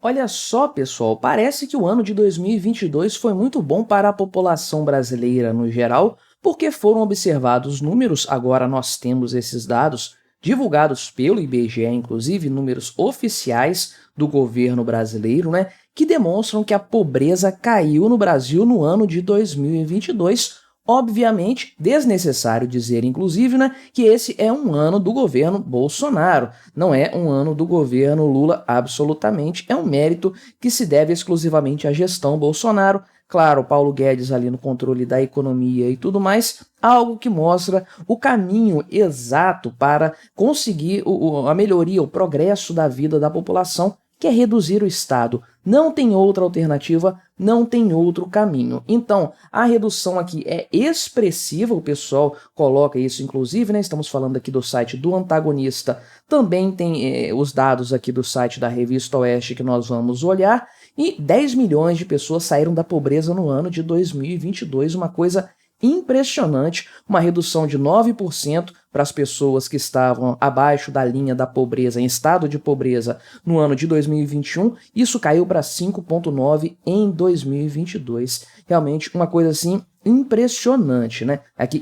Olha só, pessoal, parece que o ano de 2022 foi muito bom para a população brasileira no geral, porque foram observados números, agora nós temos esses dados, divulgados pelo IBGE, inclusive números oficiais do governo brasileiro, né, que demonstram que a pobreza caiu no Brasil no ano de 2022. Obviamente, desnecessário dizer, inclusive, né, que esse é um ano do governo Bolsonaro, não é um ano do governo Lula, absolutamente. É um mérito que se deve exclusivamente à gestão Bolsonaro. Claro, Paulo Guedes ali no controle da economia e tudo mais, algo que mostra o caminho exato para conseguir a melhoria, o progresso da vida da população, que é reduzir o Estado. Não tem outra alternativa, não tem outro caminho. Então, a redução aqui é expressiva, o pessoal coloca isso inclusive, né? Estamos falando aqui do site do Antagonista, também tem os dados aqui do site da Revista Oeste que nós vamos olhar, e 10 milhões de pessoas saíram da pobreza no ano de 2022, uma coisa impressionante, uma redução de 9% para as pessoas que estavam abaixo da linha da pobreza, em estado de pobreza, no ano de 2021, isso caiu para 5,9% em 2022. Realmente uma coisa assim impressionante, né? Aqui,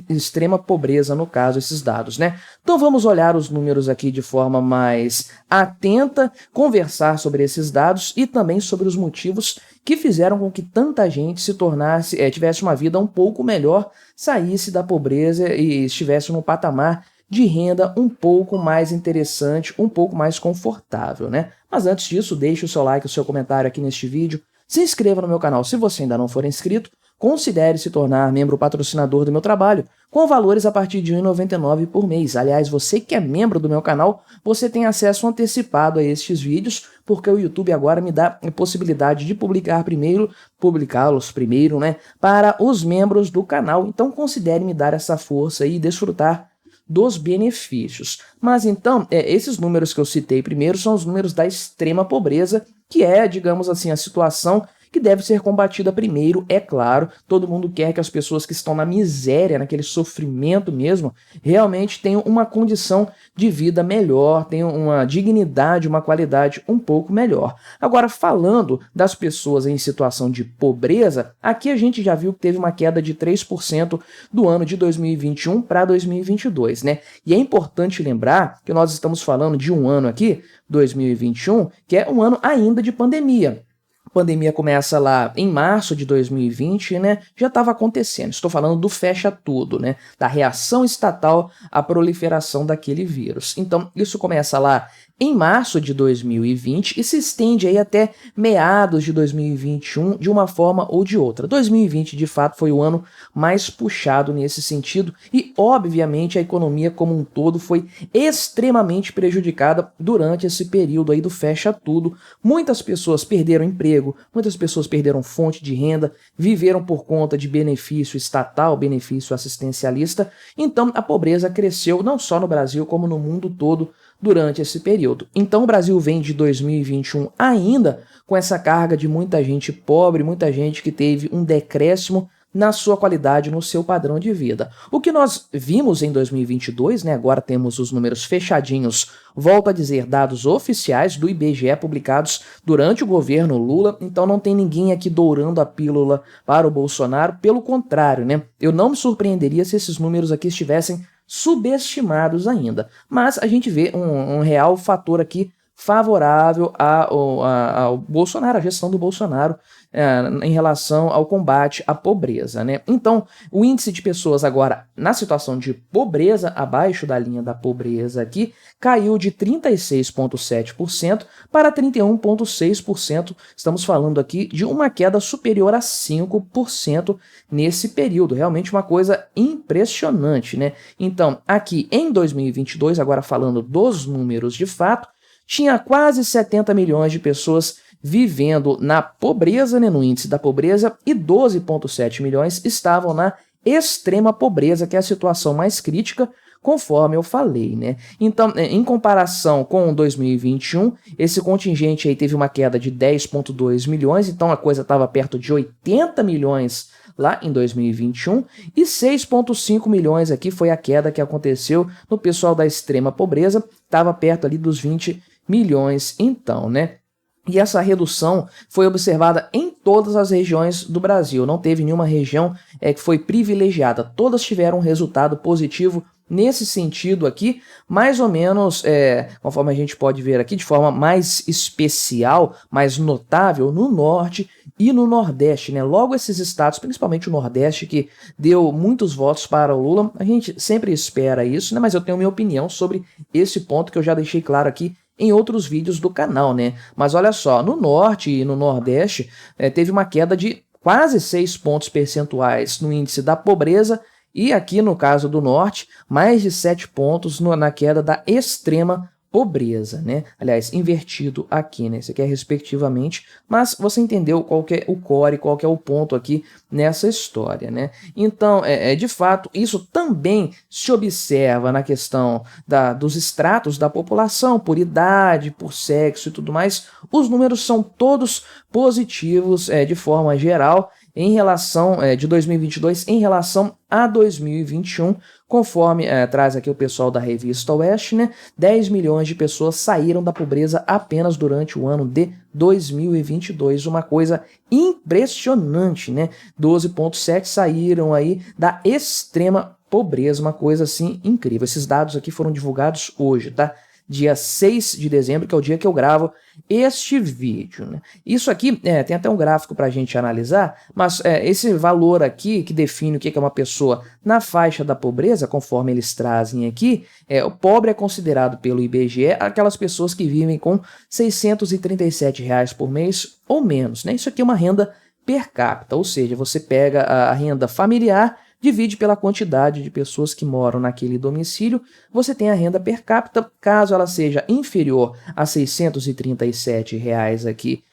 extrema pobreza no caso, esses dados, né? Então vamos olhar os números aqui de forma mais atenta, conversar sobre esses dados e também sobre os motivos que fizeram com que tanta gente se tornasse, tivesse uma vida um pouco melhor, saísse da pobreza e estivesse num patamar de renda um pouco mais interessante, um pouco mais confortável, né? Mas antes disso, deixe o seu like, o seu comentário aqui neste vídeo, se inscreva no meu canal se você ainda não for inscrito, considere se tornar membro patrocinador do meu trabalho, com valores a partir de R$ 1,99 por mês. Aliás, você que é membro do meu canal, você tem acesso antecipado a estes vídeos, porque o YouTube agora me dá a possibilidade de publicá-los primeiro, né, para os membros do canal. Então considere me dar essa força e desfrutar dos benefícios. Mas então, esses números que eu citei primeiro são os números da extrema pobreza, que é, digamos assim, a situação que deve ser combatida primeiro, é claro. Todo mundo quer que as pessoas que estão na miséria, naquele sofrimento mesmo, realmente tenham uma condição de vida melhor, tenham uma dignidade, uma qualidade um pouco melhor. Agora, falando das pessoas em situação de pobreza, aqui a gente já viu que teve uma queda de 3% do ano de 2021 para 2022, né? E é importante lembrar que nós estamos falando de um ano aqui, 2021, que é um ano ainda de pandemia. A pandemia começa lá em março de 2020, né? Já estava acontecendo. Estou falando do fecha tudo, né? Da reação estatal à proliferação daquele vírus. Então, isso começa lá em março de 2020 e se estende aí até meados de 2021 de uma forma ou de outra. 2020, de fato, foi o ano mais puxado nesse sentido e, obviamente, a economia como um todo foi extremamente prejudicada durante esse período aí do fecha tudo. Muitas pessoas perderam emprego, muitas pessoas perderam fonte de renda, viveram por conta de benefício estatal, benefício assistencialista. Então, a pobreza cresceu não só no Brasil, como no mundo todo durante esse período. Então o Brasil vem de 2021 ainda com essa carga de muita gente pobre, muita gente que teve um decréscimo na sua qualidade, no seu padrão de vida. O que nós vimos em 2022, né, agora temos os números fechadinhos, volto a dizer, dados oficiais do IBGE publicados durante o governo Lula, então não tem ninguém aqui dourando a pílula para o Bolsonaro, pelo contrário, né, eu não me surpreenderia se esses números aqui estivessem subestimados ainda, mas a gente vê um real fator aqui favorável ao Bolsonaro, à gestão do Bolsonaro em relação ao combate à pobreza, né? Então, o índice de pessoas agora na situação de pobreza, abaixo da linha da pobreza aqui, caiu de 36,7% para 31,6%. Estamos falando aqui de uma queda superior a 5% nesse período. Realmente uma coisa impressionante, né? Então, aqui em 2022, agora falando dos números de fato, tinha quase 70 milhões de pessoas vivendo na pobreza, né, no índice da pobreza, e 12,7 milhões estavam na extrema pobreza, que é a situação mais crítica, conforme eu falei, né? Então, em comparação com 2021, esse contingente aí teve uma queda de 10,2 milhões, então a coisa estava perto de 80 milhões lá em 2021, e 6,5 milhões aqui foi a queda que aconteceu no pessoal da extrema pobreza, estava perto ali dos 20 milhões então, né? E essa redução foi observada em todas as regiões do Brasil. Não teve nenhuma região que foi privilegiada. Todas tiveram um resultado positivo nesse sentido aqui, mais ou menos, conforme a gente pode ver aqui, de forma mais especial, mais notável, no Norte e no Nordeste, né? Logo esses estados, principalmente o Nordeste, que deu muitos votos para o Lula, a gente sempre espera isso, né? Mas eu tenho minha opinião sobre esse ponto que eu já deixei claro aqui em outros vídeos do canal, né? Mas olha só, no Norte e no Nordeste teve uma queda de quase 6 pontos percentuais no índice da pobreza e aqui no caso do Norte, mais de 7 pontos na queda da extrema pobreza, né? Aliás, invertido aqui, né? Isso aqui é respectivamente, mas você entendeu qual que é o core, qual que é o ponto aqui nessa história, né? Então, de fato, isso também se observa na questão dos estratos da população, por idade, por sexo e tudo mais. Os números são todos positivos de forma geral, em relação de 2022 em relação a 2021, conforme traz aqui o pessoal da revista Oeste, né? 10 milhões de pessoas saíram da pobreza apenas durante o ano de 2022, uma coisa impressionante, né? 12,7 saíram aí da extrema pobreza, uma coisa assim incrível. Esses dados aqui foram divulgados hoje, tá? Dia 6 de dezembro, que é o dia que eu gravo este vídeo, né? Isso aqui tem até um gráfico para a gente analisar, mas esse valor aqui que define o que é uma pessoa na faixa da pobreza, conforme eles trazem aqui, o pobre é considerado pelo IBGE aquelas pessoas que vivem com R$ 637 por mês ou menos, né? Isso aqui é uma renda per capita, ou seja, você pega a renda familiar, divide pela quantidade de pessoas que moram naquele domicílio, você tem a renda per capita, caso ela seja inferior a R$ 637 aqui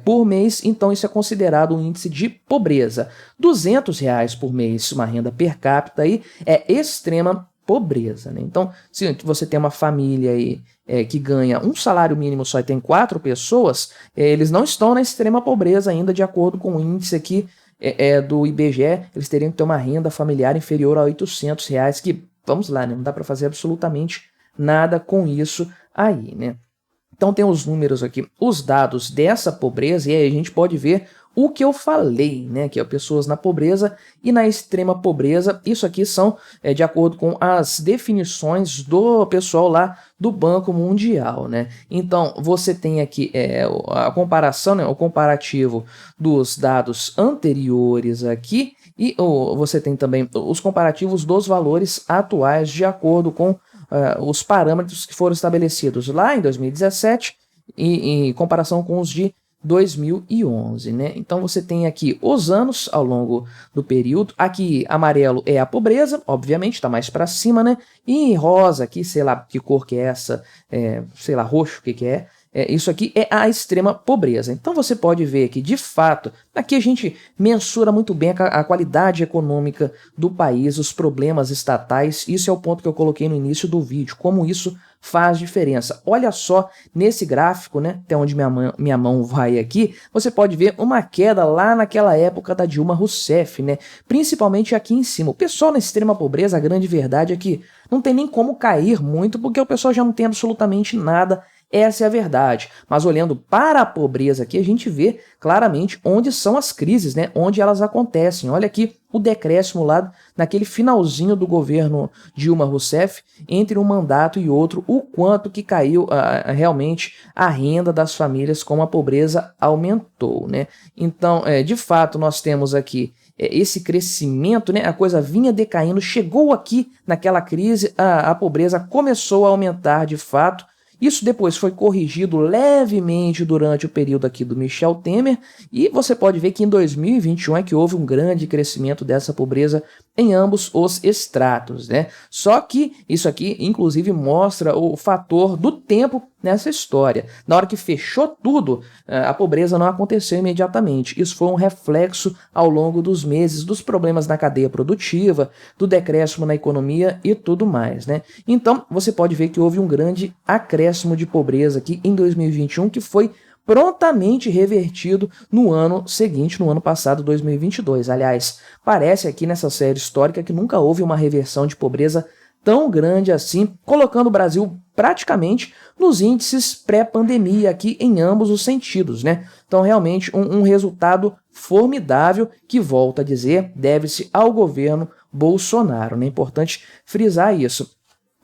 por mês, então isso é considerado um índice de pobreza. R$ 200 por mês, uma renda per capita aí, é extrema pobreza, né? Então, se você tem uma família aí que ganha um salário mínimo só e tem 4 pessoas, eles não estão na extrema pobreza ainda, de acordo com o índice aqui do IBGE, eles teriam que ter uma renda familiar inferior a R$ 800, que, vamos lá, né, não dá para fazer absolutamente nada com isso aí, né? Então tem os números aqui, os dados dessa pobreza, e aí a gente pode ver o que eu falei, né, que é pessoas na pobreza e na extrema pobreza. Isso aqui são de acordo com as definições do pessoal lá do Banco Mundial, né? Então você tem aqui a comparação, né, o comparativo dos dados anteriores aqui e você tem também os comparativos dos valores atuais de acordo com os parâmetros que foram estabelecidos lá em 2017 e em comparação com os de 2011, né? Então você tem aqui os anos ao longo do período. Aqui amarelo é a pobreza, obviamente, está mais para cima, né? E rosa aqui, sei lá que cor que é essa, sei lá, roxo, o que que é? Isso aqui é a extrema pobreza. Então você pode ver que, de fato, aqui a gente mensura muito bem a qualidade econômica do país, os problemas estatais. Isso é o ponto que eu coloquei no início do vídeo, como isso faz diferença. Olha só nesse gráfico, né, até onde minha mão vai aqui, você pode ver uma queda lá naquela época da Dilma Rousseff, né, principalmente aqui em cima. O pessoal na extrema pobreza, a grande verdade é que não tem nem como cair muito, porque o pessoal já não tem absolutamente nada. Essa é a verdade, mas olhando para a pobreza aqui, a gente vê claramente onde são as crises, né? Onde elas acontecem. Olha aqui o decréscimo lá naquele finalzinho do governo Dilma Rousseff, entre um mandato e outro, o quanto que caiu realmente a renda das famílias, como a pobreza aumentou, né? Então, de fato, nós temos aqui esse crescimento, né? A coisa vinha decaindo, chegou aqui naquela crise, a pobreza começou a aumentar de fato. Isso depois foi corrigido levemente durante o período aqui do Michel Temer, e você pode ver que em 2021 é que houve um grande crescimento dessa pobreza em ambos os estratos, né? Só que isso aqui, inclusive, mostra o fator do tempo nessa história. Na hora que fechou tudo, a pobreza não aconteceu imediatamente. Isso foi um reflexo ao longo dos meses dos problemas na cadeia produtiva, do decréscimo na economia e tudo mais, né? Então, você pode ver que houve um grande acréscimo de pobreza aqui em 2021, que foi prontamente revertido no ano seguinte, no ano passado, 2022. Aliás, parece aqui nessa série histórica que nunca houve uma reversão de pobreza tão grande assim, colocando o Brasil praticamente nos índices pré-pandemia aqui em ambos os sentidos, né? Então, realmente, um resultado formidável que, volto a dizer, deve-se ao governo Bolsonaro, né? É importante frisar isso.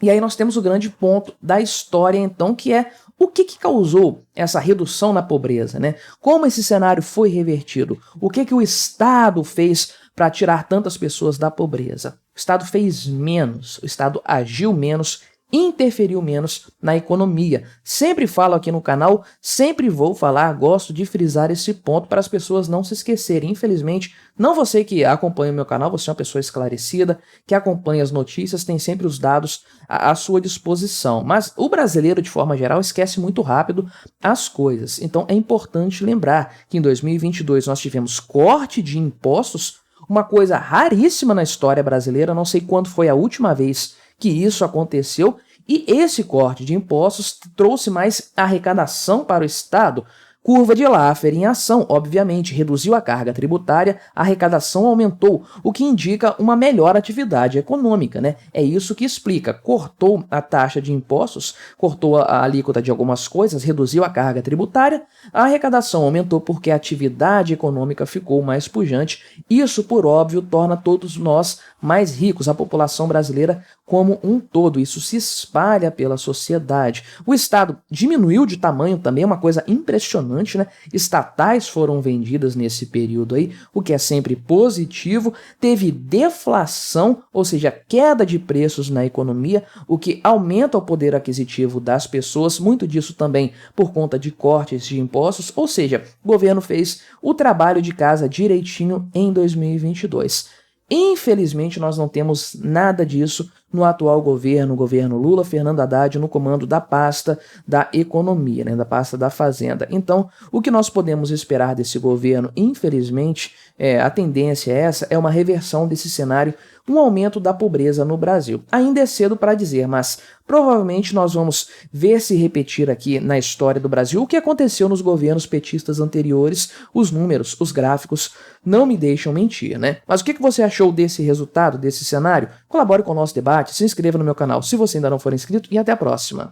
E aí nós temos o grande ponto da história, então, que é o que causou essa redução na pobreza, né? Como esse cenário foi revertido? O que o Estado fez para tirar tantas pessoas da pobreza? O Estado fez menos, o Estado agiu menos, interferiu menos na economia. Sempre falo aqui no canal, sempre vou falar, gosto de frisar esse ponto para as pessoas não se esquecerem. Infelizmente, não você que acompanha o meu canal, você é uma pessoa esclarecida, que acompanha as notícias, tem sempre os dados à sua disposição. Mas o brasileiro, de forma geral, esquece muito rápido as coisas. Então é importante lembrar que em 2022 nós tivemos corte de impostos, uma coisa raríssima na história brasileira, não sei quando foi a última vez que isso aconteceu, e esse corte de impostos trouxe mais arrecadação para o Estado. Curva de Laffer em ação, obviamente, reduziu a carga tributária, a arrecadação aumentou, o que indica uma melhor atividade econômica, né? É isso que explica. Cortou a taxa de impostos, cortou a alíquota de algumas coisas, reduziu a carga tributária, a arrecadação aumentou porque a atividade econômica ficou mais pujante. Isso, por óbvio, torna todos nós mais ricos, a população brasileira como um todo. Isso se espalha pela sociedade. O Estado diminuiu de tamanho também, uma coisa impressionante, né? Estatais foram vendidas nesse período aí, o que é sempre positivo. Teve deflação, ou seja, queda de preços na economia, o que aumenta o poder aquisitivo das pessoas, muito disso também por conta de cortes de impostos, ou seja, o governo fez o trabalho de casa direitinho em 2022. Infelizmente, nós não temos nada disso no atual governo, o governo Lula, Fernando Haddad, no comando da pasta da economia, né, da pasta da fazenda. Então, o que nós podemos esperar desse governo, infelizmente, a tendência é essa, é uma reversão desse cenário, um aumento da pobreza no Brasil. Ainda é cedo para dizer, mas provavelmente nós vamos ver se repetir aqui na história do Brasil o que aconteceu nos governos petistas anteriores. Os números, os gráficos não me deixam mentir, né? Mas o que você achou desse resultado, desse cenário? Colabore com o nosso debate, se inscreva no meu canal se você ainda não for inscrito e até a próxima.